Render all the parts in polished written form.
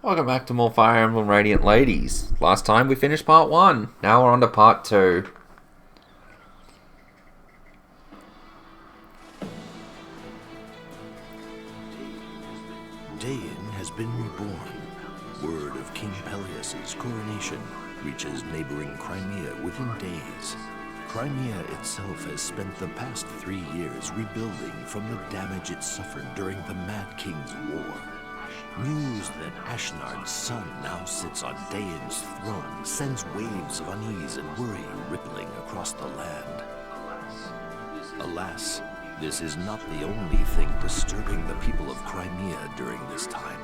Welcome back to more Fire Emblem Radiant Ladies. Last time we finished part 1. Now we're on to part 2. Dayan has been reborn. Word of King Peleus's coronation reaches neighboring Crimea within days. Crimea itself has spent the past 3 years rebuilding from the damage it suffered during the Mad King's War. News that Ashnard's son now sits on Dayan's throne sends waves of unease and worry rippling across the land. Alas, this is not the only thing disturbing the people of Crimea during this time.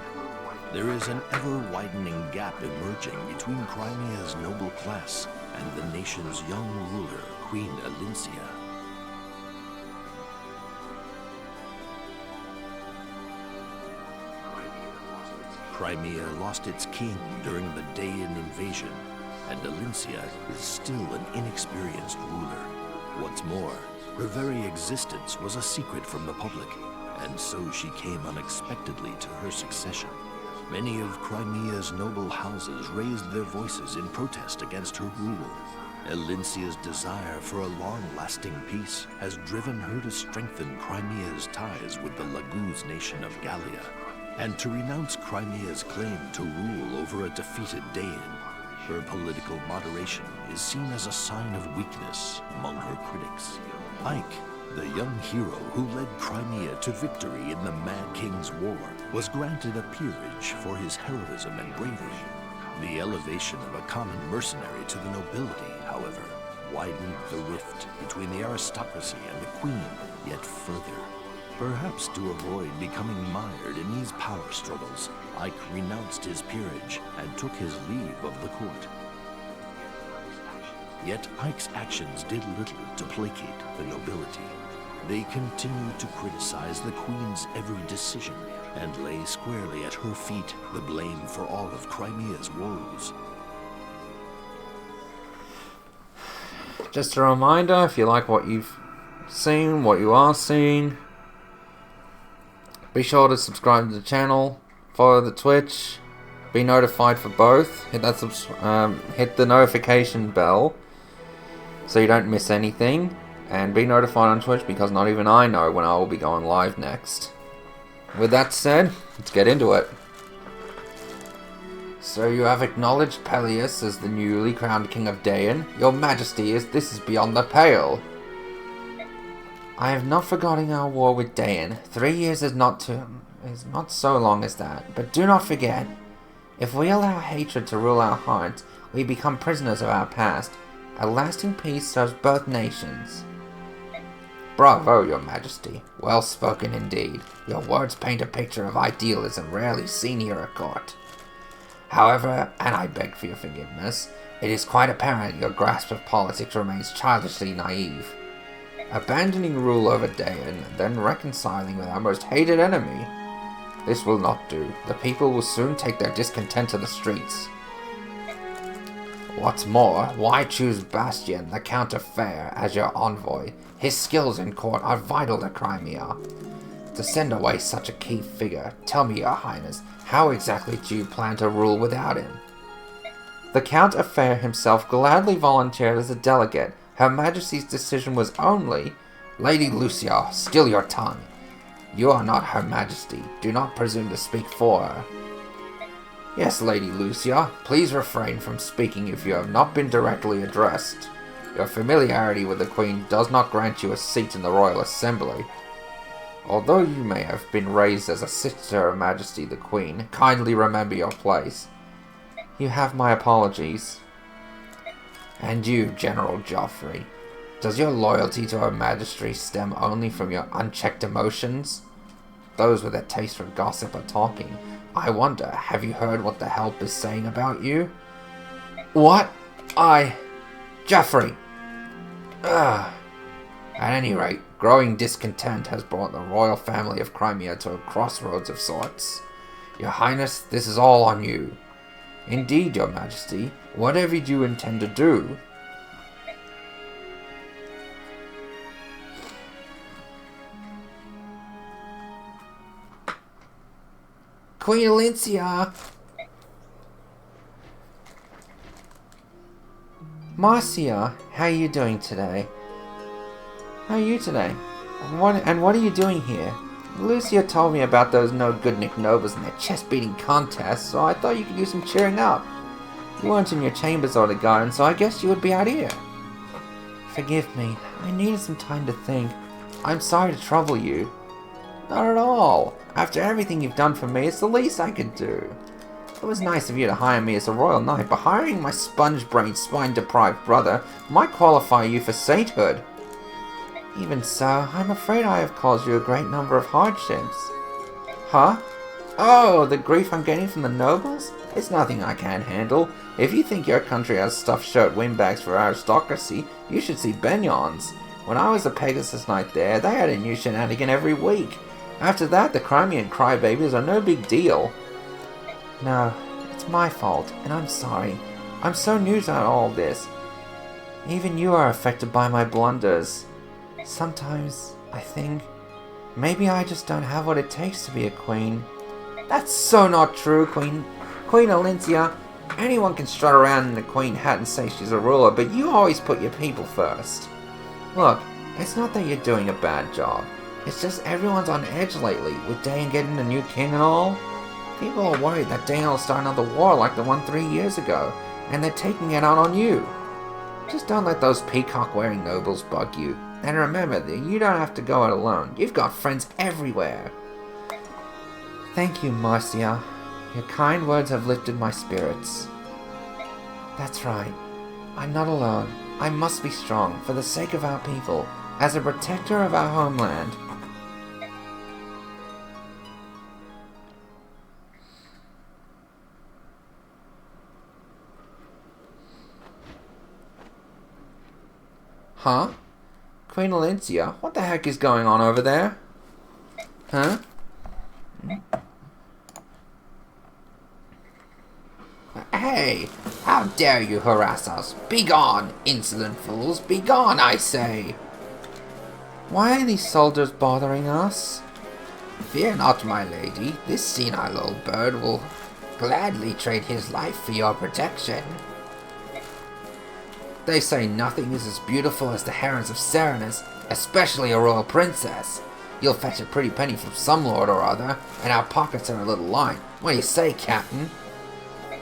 There is an ever-widening gap emerging between Crimea's noble class and the nation's young ruler, Queen Alincia. Crimea lost its king during the Dayan invasion, and Alincia is still an inexperienced ruler. What's more, her very existence was a secret from the public, and so she came unexpectedly to her succession. Many of Crimea's noble houses raised their voices in protest against her rule. Alincia's desire for a long-lasting peace has driven her to strengthen Crimea's ties with the Laguz nation of Gallia, and to renounce Crimea's claim to rule over a defeated Dayan. Her political moderation is seen as a sign of weakness among her critics. Ike, the young hero who led Crimea to victory in the Mad King's War, was granted a peerage for his heroism and bravery. The elevation of a common mercenary to the nobility, however, widened the rift between the aristocracy and the queen yet further. Perhaps to avoid becoming mired in these power struggles, Ike renounced his peerage and took his leave of the court. Yet Ike's actions did little to placate the nobility. They continued to criticize the Queen's every decision and lay squarely at her feet the blame for all of Crimea's woes. Just a reminder, if you like what you've seen, what you are seeing, be sure to subscribe to the channel, follow the Twitch, be notified for both. Hit that hit the notification bell so you don't miss anything, and be notified on Twitch because not even I know when I will be going live next. With that said, let's get into it. So you have acknowledged Peleus as the newly crowned King of Dayan. Your Majesty, this is beyond the pale. I have not forgotten our war with Dayan. 3 years is not so long as that. But do not forget, if we allow hatred to rule our hearts, we become prisoners of our past. A lasting peace serves both nations. Bravo, Your Majesty. Well spoken indeed. Your words paint a picture of idealism rarely seen here at court. However, and I beg for your forgiveness, it is quite apparent your grasp of politics remains childishly naive. Abandoning rule over Dayan, then reconciling with our most hated enemy. This will not do. The people will soon take their discontent to the streets. What's more, why choose Bastian, the Count of Fair, as your envoy? His skills in court are vital to Crimea. To send away such a key figure, tell me, Your Highness, how exactly do you plan to rule without him? The Count of Fair himself gladly volunteered as a delegate. Her Majesty's decision was only... Lady Lucia, still your tongue. You are not Her Majesty. Do not presume to speak for her. Yes, Lady Lucia, please refrain from speaking if you have not been directly addressed. Your familiarity with the Queen does not grant you a seat in the Royal Assembly. Although you may have been raised as a sister to Her Majesty the Queen, kindly remember your place. You have my apologies. And you, General Joffrey, does your loyalty to Her Majesty stem only from your unchecked emotions? Those with a taste for gossip are talking. I wonder, have you heard what the Help is saying about you? What? Joffrey! Ugh. At any rate, growing discontent has brought the royal family of Crimea to a crossroads of sorts. Your Highness, this is all on you. Indeed, Your Majesty, whatever do you intend to do? Queen Alincia! Marcia, how are you doing today? How are you today? What are you doing here? Lucia told me about those no-good Nick Nobles and their chest-beating contests, so I thought you could use some cheering up. You weren't in your chambers or the garden, so I guess you would be out here. Forgive me, I needed some time to think. I'm sorry to trouble you. Not at all. After everything you've done for me, it's the least I could do. It was nice of you to hire me as a royal knight, but hiring my sponge-brained, spine-deprived brother might qualify you for sainthood. Even so, I'm afraid I have caused you a great number of hardships. Huh? Oh, the grief I'm getting from the nobles? It's nothing I can't handle. If you think your country has stuffed shirt windbags for aristocracy, you should see Benyon's. When I was a Pegasus Knight there, they had a new shenanigan every week. After that, the Crimean crybabies are no big deal. No, it's my fault, and I'm sorry. I'm so new to all this. Even you are affected by my blunders. Sometimes, I think, maybe I just don't have what it takes to be a queen. That's so not true, Queen Alincia. Anyone can strut around in the queen hat and say she's a ruler, but you always put your people first. Look, it's not that you're doing a bad job. It's just everyone's on edge lately, with Dane getting a new king and all. People are worried that Dane will start another war like the one 3 years ago, and they're taking it out on you. Just don't let those peacock-wearing nobles bug you. And remember that you don't have to go it alone. You've got friends everywhere. Thank you, Marcia. Your kind words have lifted my spirits. That's right. I'm not alone. I must be strong, for the sake of our people, as a protector of our homeland. Huh? Queen Alincia, what the heck is going on over there? Huh? Hey, how dare you harass us? Begone, insolent fools, begone, I say! Why are these soldiers bothering us? Fear not, my lady, this senile old bird will gladly trade his life for your protection. They say nothing is as beautiful as the herons of Serenus, especially a royal princess. You'll fetch a pretty penny from some lord or other, and our pockets are a little lined. What do you say, Captain?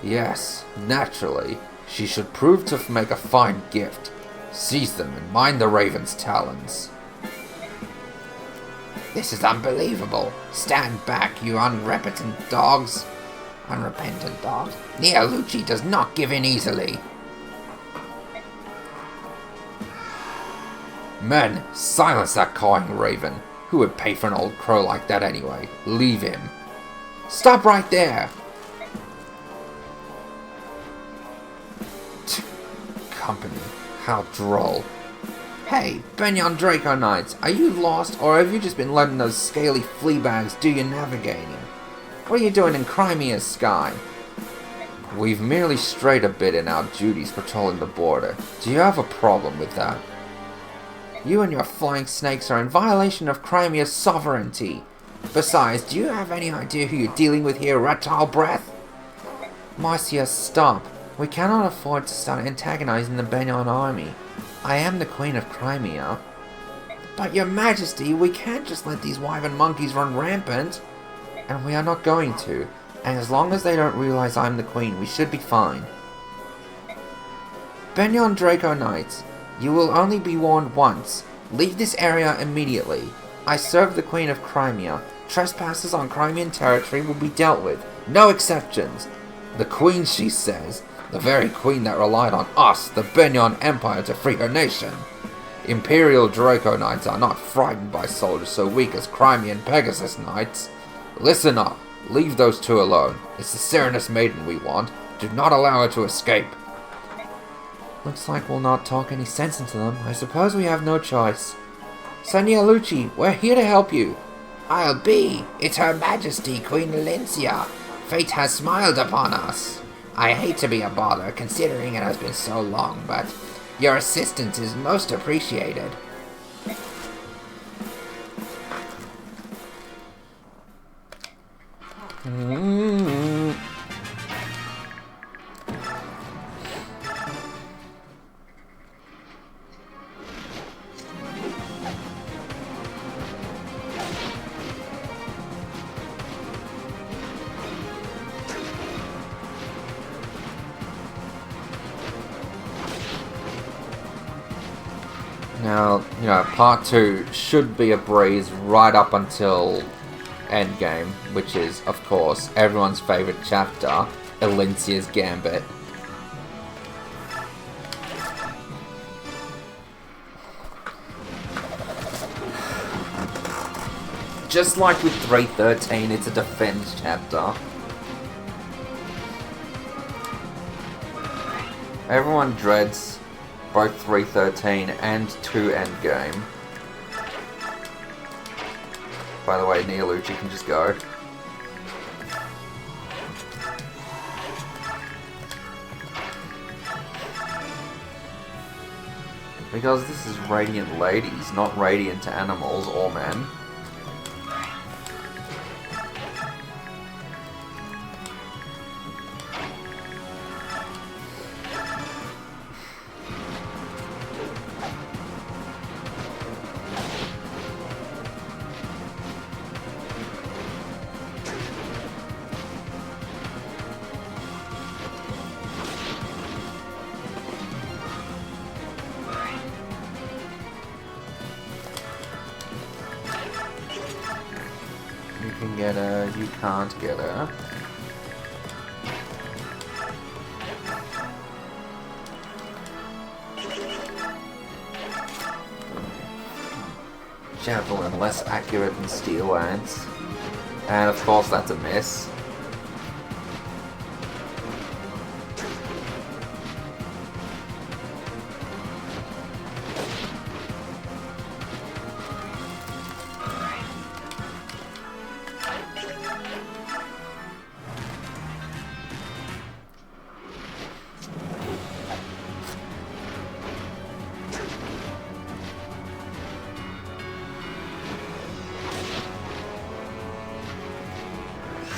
Yes, naturally. She should prove to make a fine gift. Seize them and mind the raven's talons. This is unbelievable. Stand back, you unrepentant dogs. Unrepentant dogs? Neolucci does not give in easily. Men, silence that cawing raven. Who would pay for an old crow like that anyway? Leave him. Stop right there! Company. How droll. Hey, Benyon Draco Knights, are you lost, or have you just been letting those scaly flea bags do your navigating? What are you doing in Crimea's sky? We've merely strayed a bit in our duties patrolling the border. Do you have a problem with that? You and your flying snakes are in violation of Crimea's sovereignty. Besides, do you have any idea who you're dealing with here, reptile breath? Marcia, stop. We cannot afford to start antagonizing the Benyon army. I am the Queen of Crimea. But your majesty, we can't just let these wyvern monkeys run rampant. And we are not going to. And as long as they don't realize I'm the queen, we should be fine. Benyon Draco Knights, you will only be warned once. Leave this area immediately. I serve the Queen of Crimea. Trespassers on Crimean territory will be dealt with. No exceptions. The Queen, she says. The very Queen that relied on us, the Benyon Empire, to free her nation. Imperial Draco Knights are not frightened by soldiers so weak as Crimean Pegasus Knights. Listen up. Leave those two alone. It's the Serenus Maiden we want. Do not allow her to escape. Looks like we'll not talk any sense into them. I suppose we have no choice. Neolucci, we're here to help you. I'll be. It's Her Majesty, Queen Alincia. Fate has smiled upon us. I hate to be a bother, considering it has been so long, but your assistance is most appreciated. Now, part 2 should be a breeze right up until Endgame, which is, of course, everyone's favourite chapter, Elincia's Gambit. Just like with 313, it's a defense chapter. Everyone dreads both 313 and 2 Endgame. By the way, Neolucci can just go. Because this is Radiant Ladies, not Radiant Animals or men. You can get her, you can't get her. Javelin, less accurate than Steel Lance. And of course that's a miss.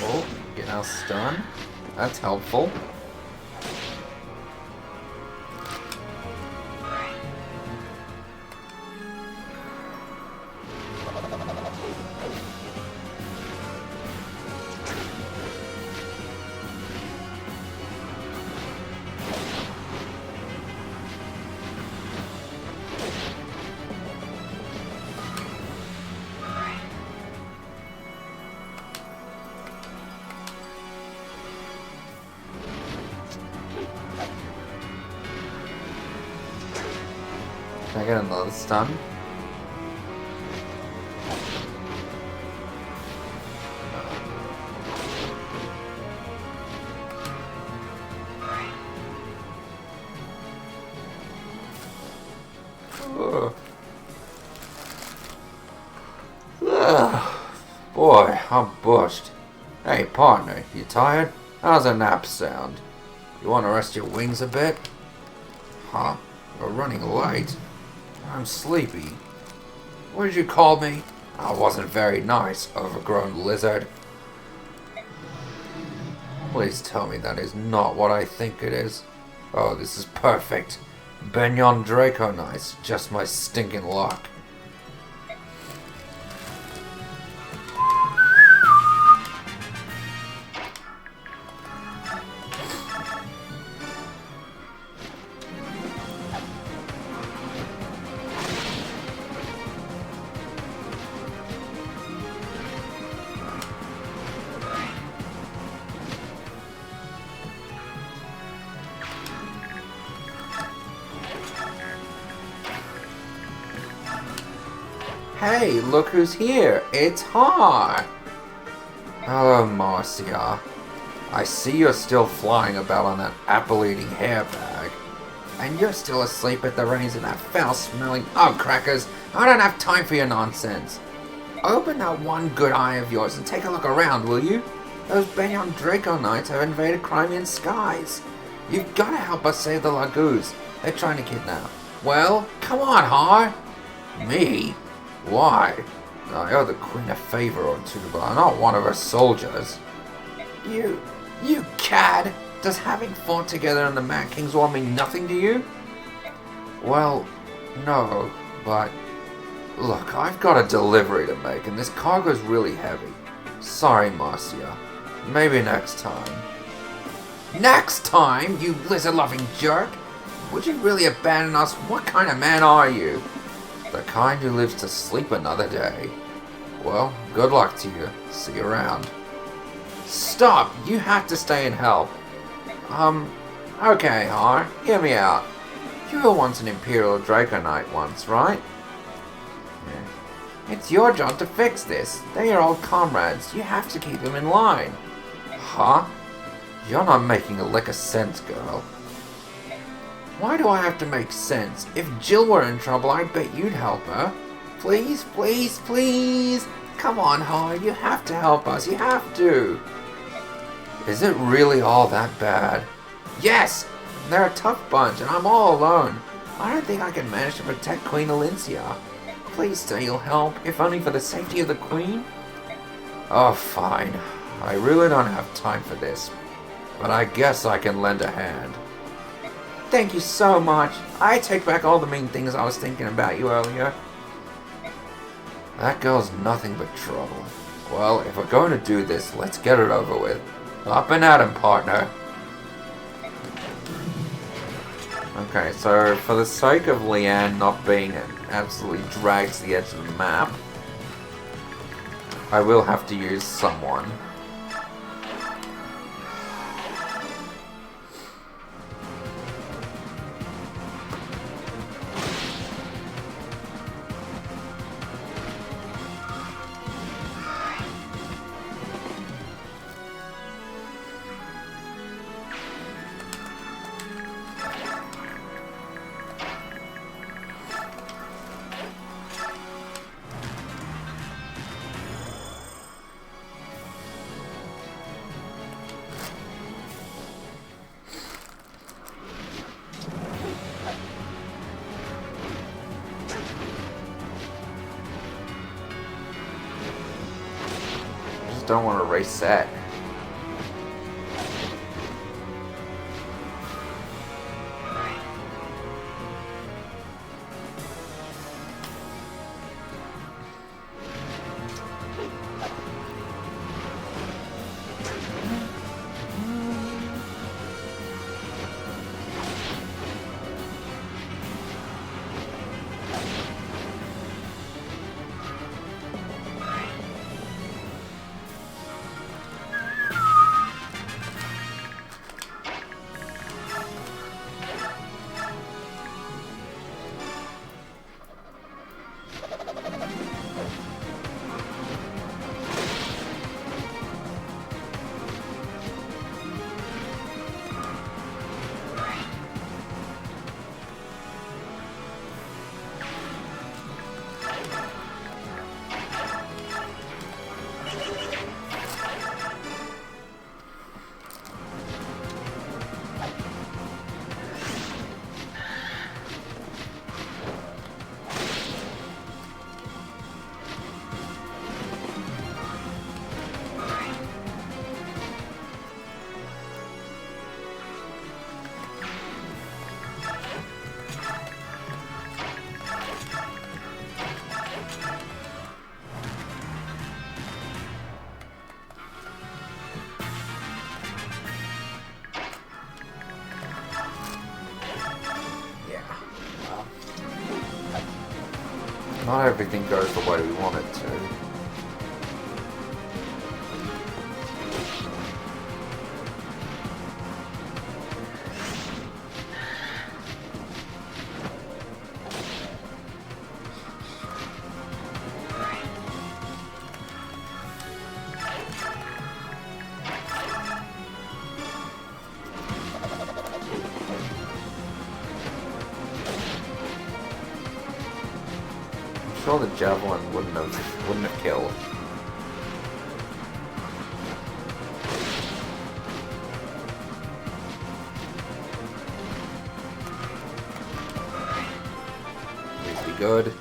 Oh, get our stun. That's helpful. Can I get another stun? Boy, I'm bushed. Hey, partner, you tired? How's a nap sound? You want to rest your wings a bit? Huh? We're running late. I'm sleepy. What did you call me? I wasn't very nice, overgrown lizard. Please tell me that is not what I think it is. Oh, this is perfect. Benyon Draco Nice, just my stinking luck. Hey, look who's here! It's Haar! Hello, Marcia. I see you're still flying about on that apple-eating hairbag. And you're still asleep at the reins of that foul-smelling... Oh, crackers! I don't have time for your nonsense. Open that one good eye of yours and take a look around, will you? Those Benyon Draco Knights have invaded Crimean skies. You've got to help us save the Lagoos. They're trying to kidnap. Well, come on, Haar! Me? Why? I owe the Queen a favor or two, but I'm not one of her soldiers. You cad! Does having fought together in the Mad King's War mean nothing to you? Well, no, but... Look, I've got a delivery to make, and this cargo's really heavy. Sorry, Marcia. Maybe next time. Next time, you lizard-loving jerk? Would you really abandon us? What kind of man are you? The kind who lives to sleep another day. Well, good luck to you. See you around. Stop! You have to stay and help. Okay, Har, hear me out. You were once an Imperial Draco Knight once, right? Yeah. It's your job to fix this. They're your old comrades. You have to keep them in line. Huh? You're not making a lick of sense, girl. Why do I have to make sense? If Jill were in trouble, I bet you'd help her. Please, please, please! Come on, Har, you have to help us. You have to. Is it really all that bad? Yes! They're a tough bunch, and I'm all alone. I don't think I can manage to protect Queen Alicia. Please say you'll help, if only for the safety of the Queen. Oh, fine. I really don't have time for this, but I guess I can lend a hand. Thank you so much. I take back all the mean things I was thinking about you earlier. That girl's nothing but trouble. Well, if we're going to do this, let's get it over with. Up and at him, partner. Okay, so for the sake of Leanne not being absolutely dragged to the edge of the map, I will have to use someone. Don't want to reset. Not everything goes the way we want it to. Sure, the javelin wouldn't have killed. Please be good.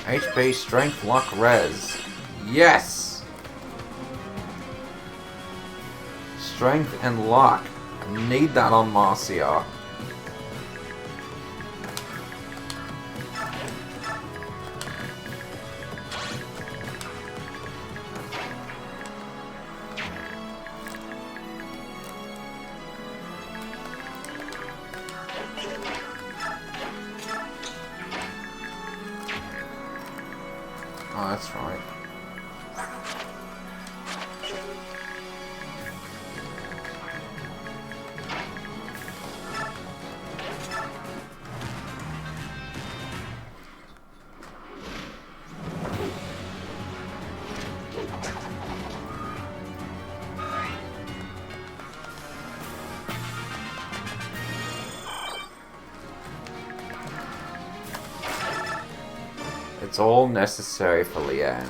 HP, strength, luck, res. Yes! Strength and luck. I need that on Marcia. that's right. It's all necessary for Leanne.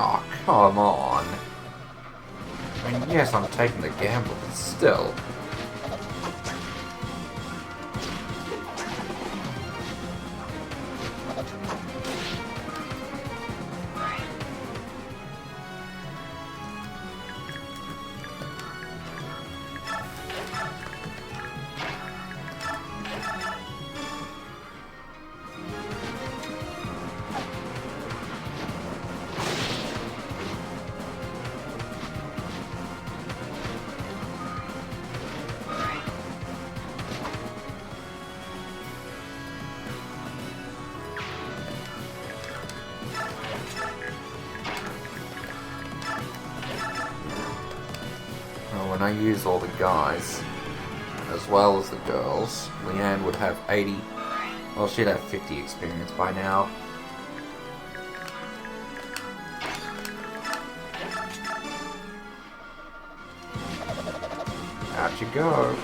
Oh, come on. I mean, yes, I'm taking the gamble, but still. When I use all the guys, as well as the girls, Leanne would have 80, well, she'd have 50 experience by now. Out you go.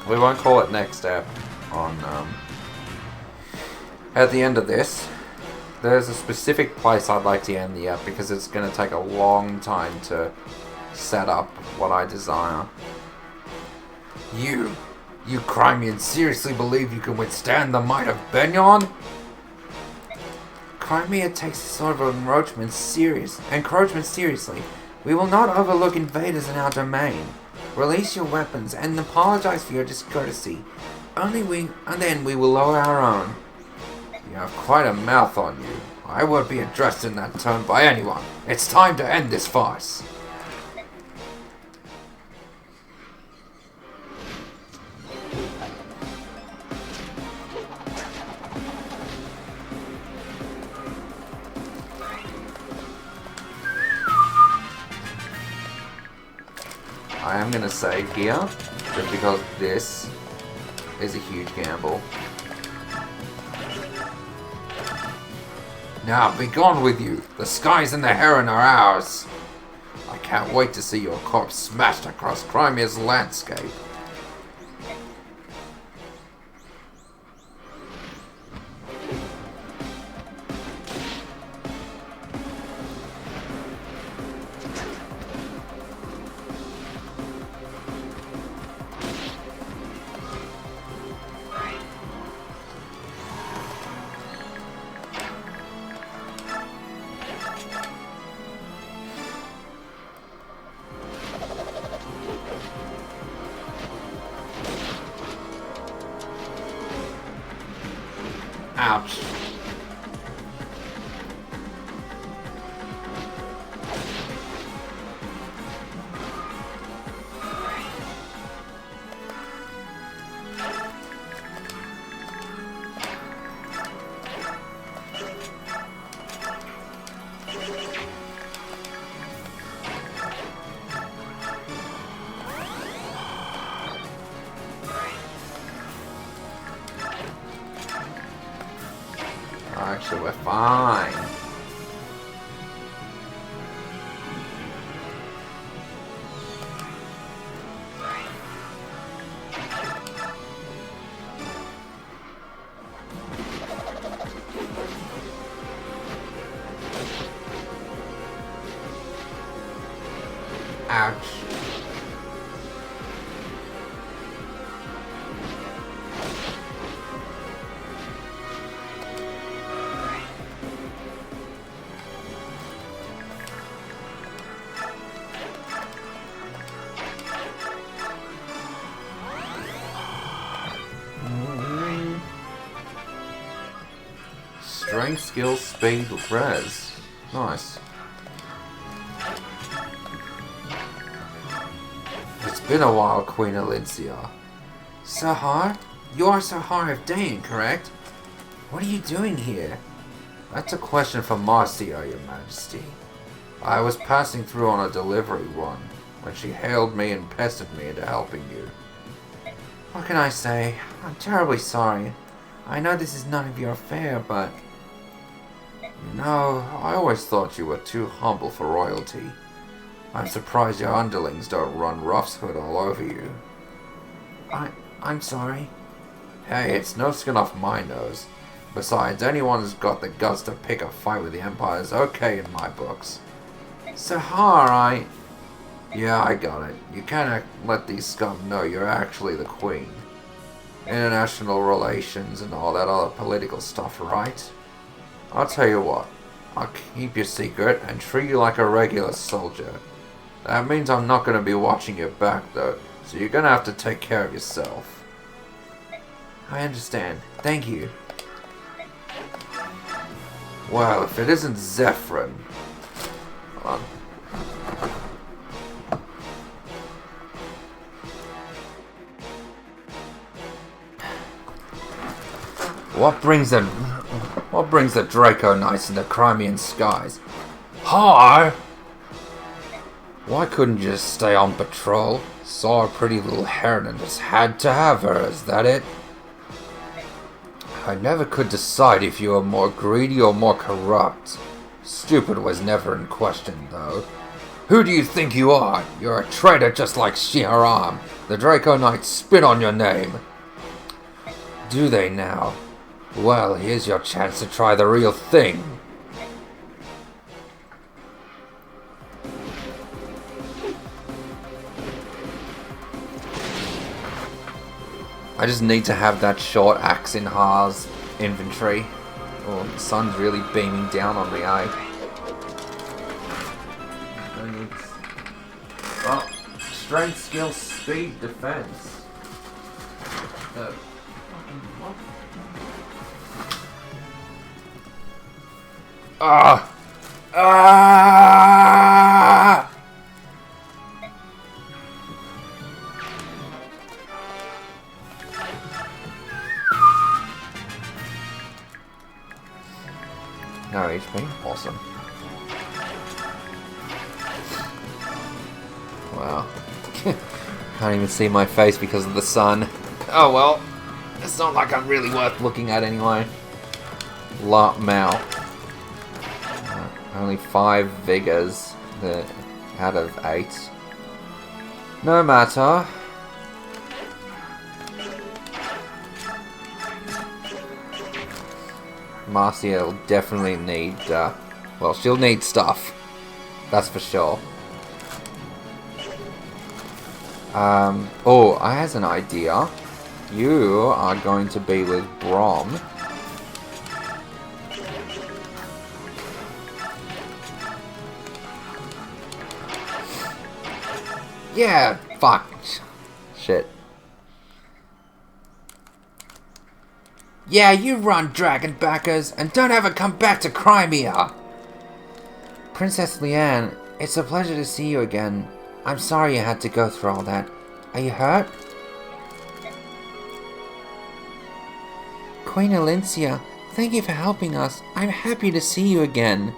We won't call it next step on at the end of this. There's a specific place I'd like to end the app because it's going to take a long time to set up what I desire. You Crimeans seriously believe you can withstand the might of Benyon? Crimea takes this sort of encroachment seriously. We will not overlook invaders in our domain. Release your weapons and apologize for your discourtesy. And then we will lower our own. You have quite a mouth on you. I won't be addressed in that tone by anyone. It's time to end this farce. I am going to save here, just because this is a huge gamble. Now, be gone with you. The skies and the heron are ours. I can't wait to see your corpse smashed across Crimea's landscape. Ouch. Actually, we're fine. Ouch. Strength, skill, speed, res. Nice. It's been a while, Queen Alicia. Sahar? You are Sahar of Dane, correct? What are you doing here? That's a question for Marcia, Your Majesty. I was passing through on a delivery run when she hailed me and pestered me into helping you. What can I say? I'm terribly sorry. I know this is none of your affair, but... No, I always thought you were too humble for royalty. I'm surprised your underlings don't run rough's hood all over you. I'm sorry. Hey, it's no skin off my nose. Besides, anyone who's got the guts to pick a fight with the Empire is okay in my books. Sahar, Yeah, I got it. You can't let these scum know you're actually the Queen. International relations and all that other political stuff, right? I'll tell you what. I'll keep your secret and treat you like a regular soldier. That means I'm not going to be watching your back, though, so you're going to have to take care of yourself. I understand. Thank you. Well, if it isn't Zephyrin... Hold on. What brings the Draco Knights into Crimean skies? Hi! Why couldn't you just stay on patrol? Saw a pretty little heron and just had to have her, is that it? I never could decide if you were more greedy or more corrupt. Stupid was never in question, though. Who do you think you are? You're a traitor just like Haarman. The Draco Knights spit on your name. Do they now? Well, here's your chance to try the real thing. I just need to have that short axe in Haar's inventory. Oh, the sun's really beaming down on me, eh? Oh, strength, skill, speed, defense. Ah! Ah! No HP? Awesome. Wow. Can't even see my face because of the sun. Oh well. It's not like I'm really worth looking at anyway. Lot Mal. Only 5 vigors out of 8. No matter. Marcia will definitely need, well, she'll need stuff. That's for sure. Oh, I has an idea. You are going to be with Brom. Yeah, fuck. Shit. Yeah, you run, dragon backers, and don't ever come back to Crimea! Princess Leanne, it's a pleasure to see you again. I'm sorry you had to go through all that. Are you hurt? Queen Alicia, thank you for helping us. I'm happy to see you again.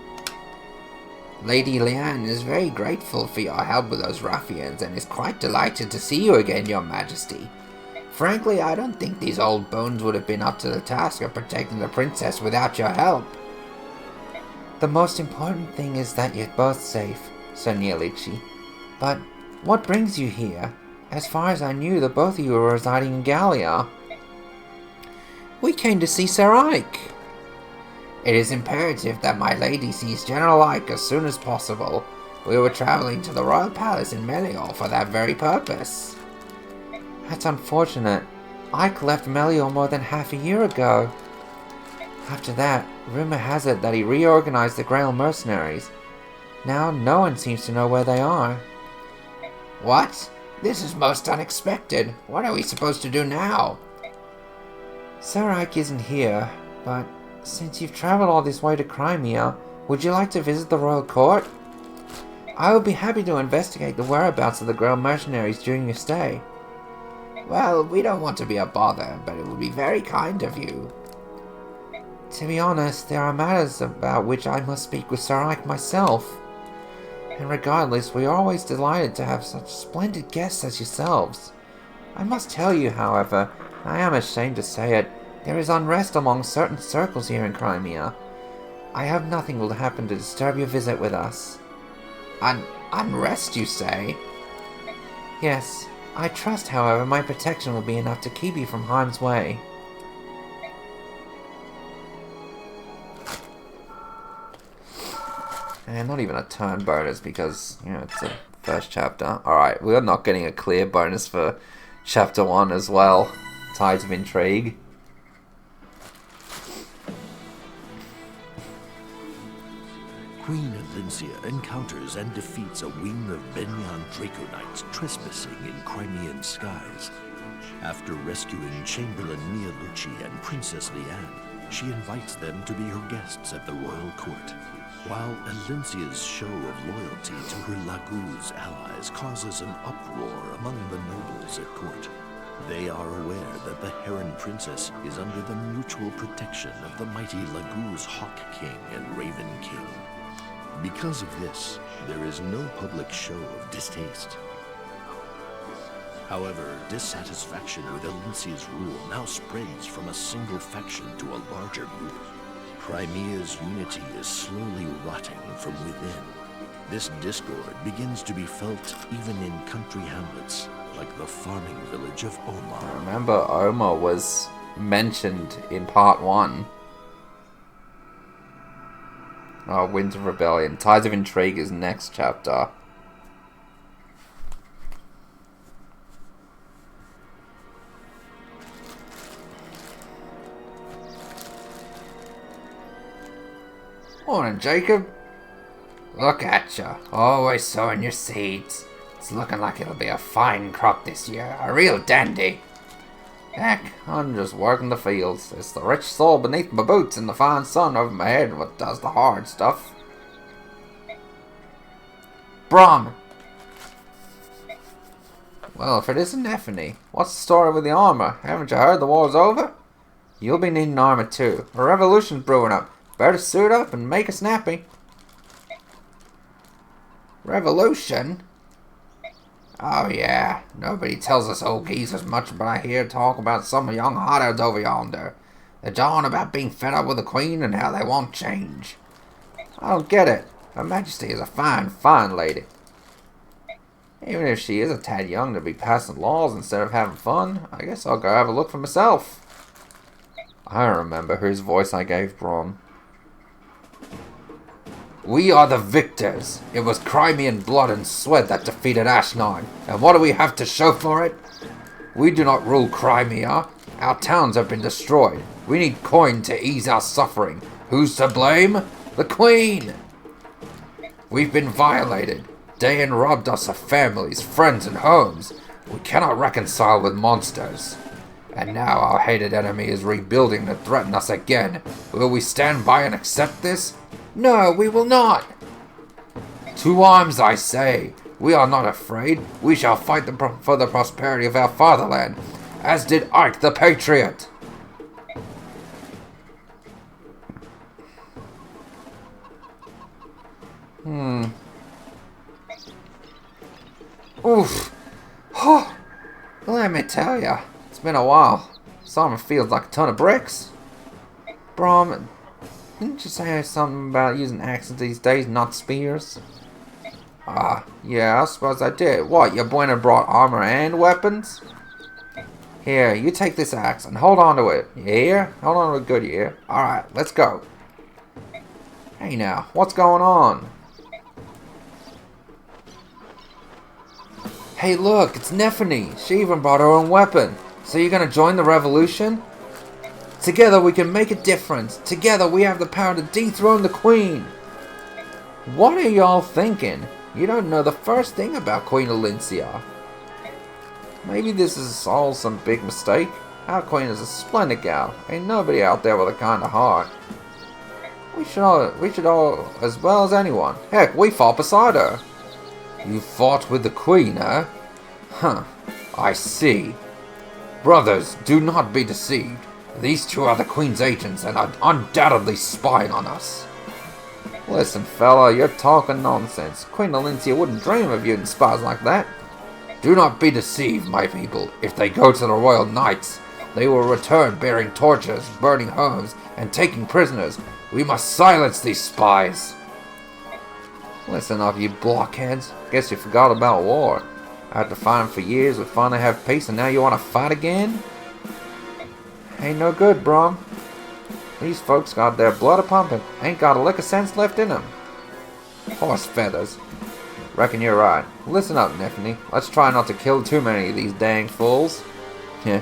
Lady Leanne is very grateful for your help with those ruffians and is quite delighted to see you again, Your Majesty. Frankly, I don't think these old bones would have been up to the task of protecting the princess without your help. The most important thing is that you're both safe, said Neolichi. But what brings you here? As far as I knew, the both of you were residing in Gallia. We came to see Sir Ike. It is imperative that my lady sees General Ike as soon as possible. We were traveling to the royal palace in Melior for that very purpose. That's unfortunate. Ike left Melior more than half a year ago. After that, rumor has it that he reorganized the Grail mercenaries. Now no one seems to know where they are. What? This is most unexpected. What are we supposed to do now? Sir Ike isn't here, but since you've traveled all this way to Crimea, would you like to visit the royal court? I would be happy to investigate the whereabouts of the Grail mercenaries during your stay. Well, we don't want to be a bother, but it would be very kind of you. To be honest, there are matters about which I must speak with Sir Ike myself. And regardless, we are always delighted to have such splendid guests as yourselves. I must tell you, however, I am ashamed to say it, there is unrest among certain circles here in Crimea. I hope nothing will happen to disturb your visit with us. Unrest, you say? Yes. I trust, however, my protection will be enough to keep you from harm's way. And not even a turn bonus because, you know, it's the first chapter. Alright, we're not getting a clear bonus for chapter 1 as well. Tides of Intrigue. Queen Alicia encounters and defeats a wing of Benyan Draco Knights trespassing in Crimean skies. After rescuing Chamberlain Neolucci and Princess Leanne, she invites them to be her guests at the royal court. While Alincia's show of loyalty to her Laguz allies causes an uproar among the nobles at court, they are aware that the Heron Princess is under the mutual protection of the mighty Laguz Hawk King and Raven King. Because of this, there is no public show of distaste. However, dissatisfaction with Alincia's rule now spreads from a single faction to a larger group. Crimea's unity is slowly rotting from within. This discord begins to be felt even in country hamlets, like the farming village of Omar. I remember Omar was mentioned in part 1. Oh, Winds of Rebellion. Tides of Intrigue is next chapter. Morning, Jacob. Look at ya, always sowing your seeds. It's looking like it'll be a fine crop this year, a real dandy. Heck, I'm just working the fields. It's the rich soil beneath my boots and the fine sun over my head what does the hard stuff. Brom! Well, if it isn't Nephany, what's the story with the armor? Haven't you heard the war's over? You'll be needing armor too. A revolution's brewing up. Better suit up and make it snappy. Revolution? Oh yeah, nobody tells us old geezers much, but I hear talk about some young hotheads over yonder. They're jawing about being fed up with the Queen and how they won't change. I don't get it. Her Majesty is a fine, fine lady. Even if she is a tad young to be passing laws instead of having fun, I guess I'll go have a look for myself. I remember whose voice I gave Brom. We are the victors. It was Crimean blood and sweat that defeated Ashnine. And what do we have to show for it? We do not rule Crimea. Our towns have been destroyed. We need coin to ease our suffering. Who's to blame? The Queen! We've been violated. Dayan robbed us of families, friends, and homes. We cannot reconcile with monsters. And now our hated enemy is rebuilding to threaten us again. Will we stand by and accept this? No, we will not! To arms, I say! We are not afraid. We shall fight for the prosperity of our fatherland, as did Ike the Patriot! Oof. Oh, let me tell ya, it's been a while. Simon feels like a ton of bricks. Brom, didn't you say something about using axes these days, not spears? Yeah, I suppose I did. What, your boy brought armor and weapons? Here, you take this axe and hold on to it. You hear? Hold on to it good, you hear? Alright, let's go. Hey now, what's going on? Hey look, it's Nephany. She even brought her own weapon. So you're gonna join the revolution? Together we can make a difference. Together we have the power to dethrone the queen. What are y'all thinking? You don't know the first thing about Queen Alincia. Maybe this is all some big mistake. Our queen is a splendid gal. Ain't nobody out there with a kind of heart. We should all, as well as anyone. Heck, we fought beside her. You fought with the queen, eh? Huh, I see. Brothers, do not be deceived. These two are the queen's agents and are undoubtedly spying on us. Listen, fella, you're talking nonsense. Queen Alincia wouldn't dream of using spies like that. Do not be deceived, my people. If they go to the royal knights, they will return bearing torches, burning homes, and taking prisoners. We must silence these spies. Listen up, you blockheads. Guess you forgot about war. After fighting for years, we finally have peace, and now you want to fight again? Ain't no good, Brom. These folks got their blood a-pumping. Ain't got a lick of sense left in them. Horse feathers. Reckon you're right. Listen up, Nephany. Let's try not to kill too many of these dang fools. Yeah,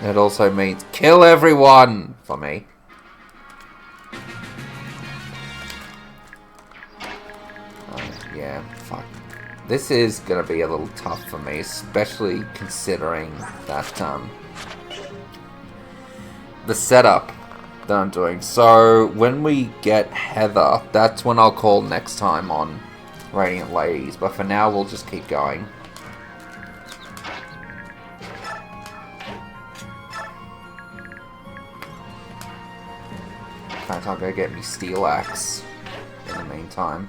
that also means kill everyone for me. Yeah, fuck. This is gonna be a little tough for me, especially considering that, the setup that I'm doing. So, when we get Heather, that's when I'll call next time on Radiant Ladies. But for now, we'll just keep going. In fact, I'll go get me Steel Axe in the meantime.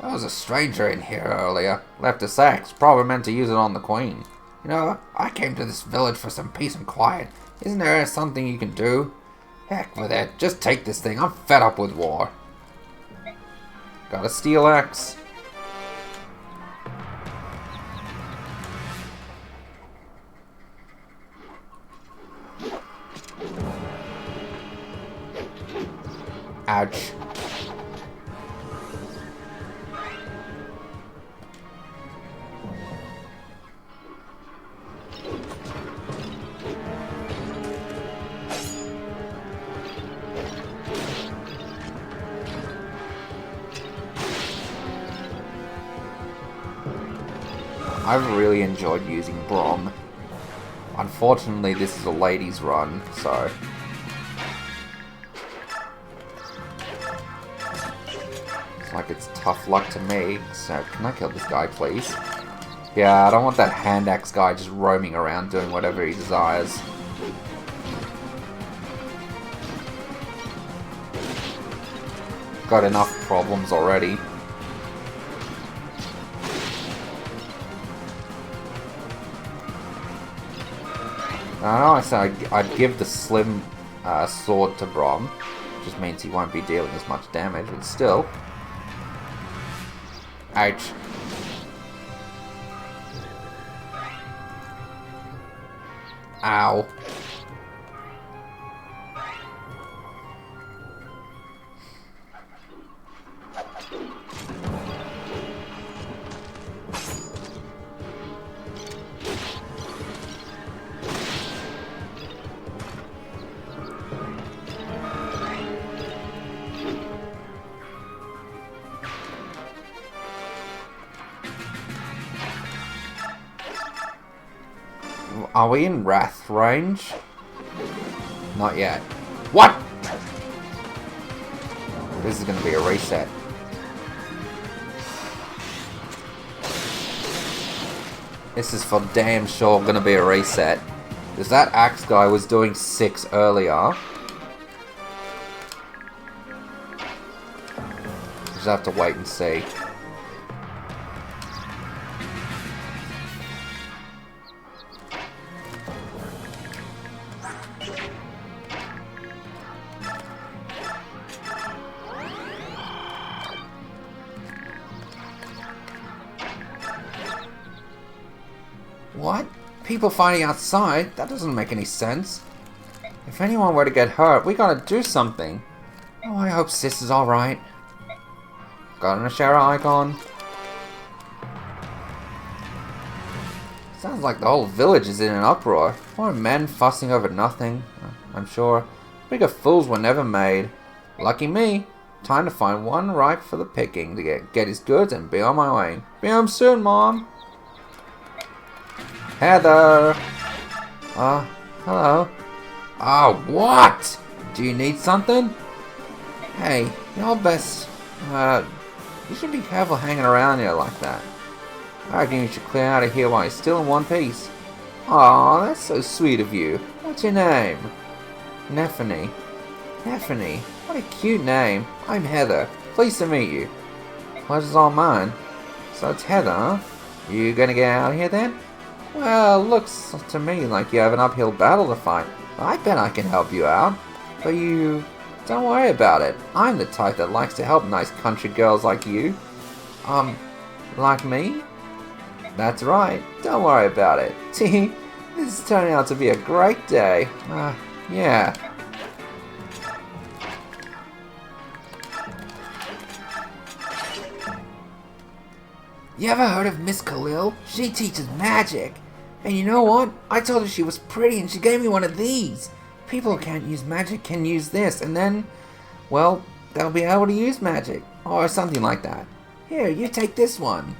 There was a stranger in here earlier. Left his axe. Probably meant to use it on the queen. You know, I came to this village for some peace and quiet. Isn't there something you can do? Heck with it. Just take this thing. I'm fed up with war. Got a steel axe. Ouch. I've really enjoyed using Brom. Unfortunately, this is a ladies' run, so... it's like it's tough luck to me. So, can I kill this guy, please? Yeah, I don't want that hand axe guy just roaming around doing whatever he desires. Got enough problems already. I know I said I'd give the slim sword to Brom, which just means he won't be dealing as much damage, but still. Ouch. Ow. Are we in Wrath range? Not yet. What? This is going to be a reset. This is for damn sure going to be a reset. Because that axe guy was doing 6 earlier. Just have to wait and see. What? People fighting outside? That doesn't make any sense. If anyone were to get hurt, we gotta do something. Oh, I hope Sis is alright. Got an Ashera icon. Sounds like the whole village is in an uproar. More men fussing over nothing. I'm sure. Bigger fools were never made. Lucky me. Time to find one ripe for the picking to get his goods and be on my way. Be home soon, Mom. Heather! Hello. What? Do you need something? Hey, you're best, you should be careful hanging around here like that. I reckon you should clear out of here while you're still in one piece. Aw, that's so sweet of you. What's your name? Nephany. Nephany? What a cute name. I'm Heather. Pleased to meet you. Pleasure's all mine. So it's Heather, huh? You gonna get out of here then? Well, looks to me like you have an uphill battle to fight. I bet I can help you out. But you... don't worry about it. I'm the type that likes to help nice country girls like you. Like me? That's right. Don't worry about it. This is turning out to be a great day. Yeah. You ever heard of Miss Khalil? She teaches magic. And you know what? I told her she was pretty and she gave me one of these. People who can't use magic can use this and then, well, they'll be able to use magic. Or something like that. Here, you take this one.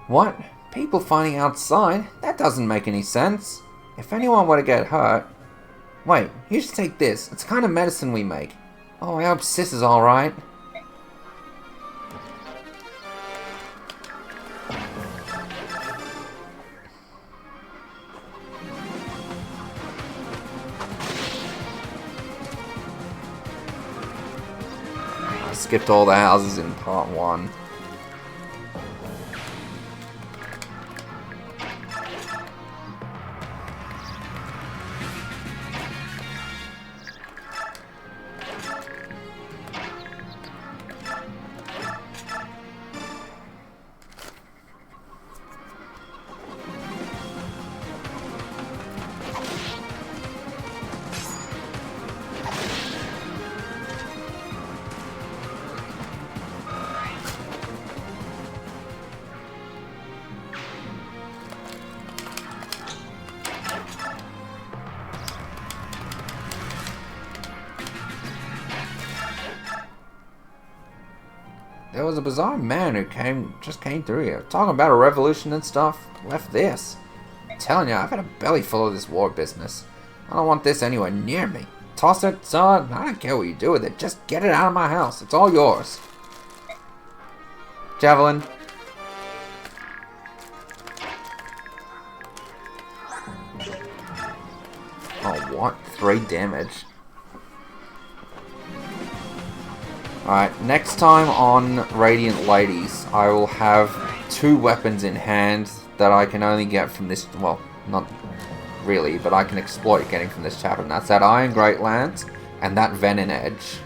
What? People fighting outside? That doesn't make any sense. If anyone were to get hurt... Wait, you should take this. It's the kind of medicine we make. Oh, I hope Sis is alright. I skipped all the houses in part 1. There was a bizarre man who just came through here, talking about a revolution and stuff. Left this. I'm telling you, I've had a belly full of this war business. I don't want this anywhere near me. Toss it, son. I don't care what you do with it. Just get it out of my house. It's all yours. Javelin. Oh, what? 3 damage. Alright, next time on Radiant Ladies, I will have 2 weapons in hand that I can only get from this, well, not really, but I can exploit getting from this chapter, and that's that Iron Great Lance and that Venom Edge.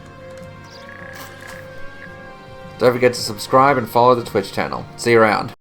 Don't forget to subscribe and follow the Twitch channel. See you around.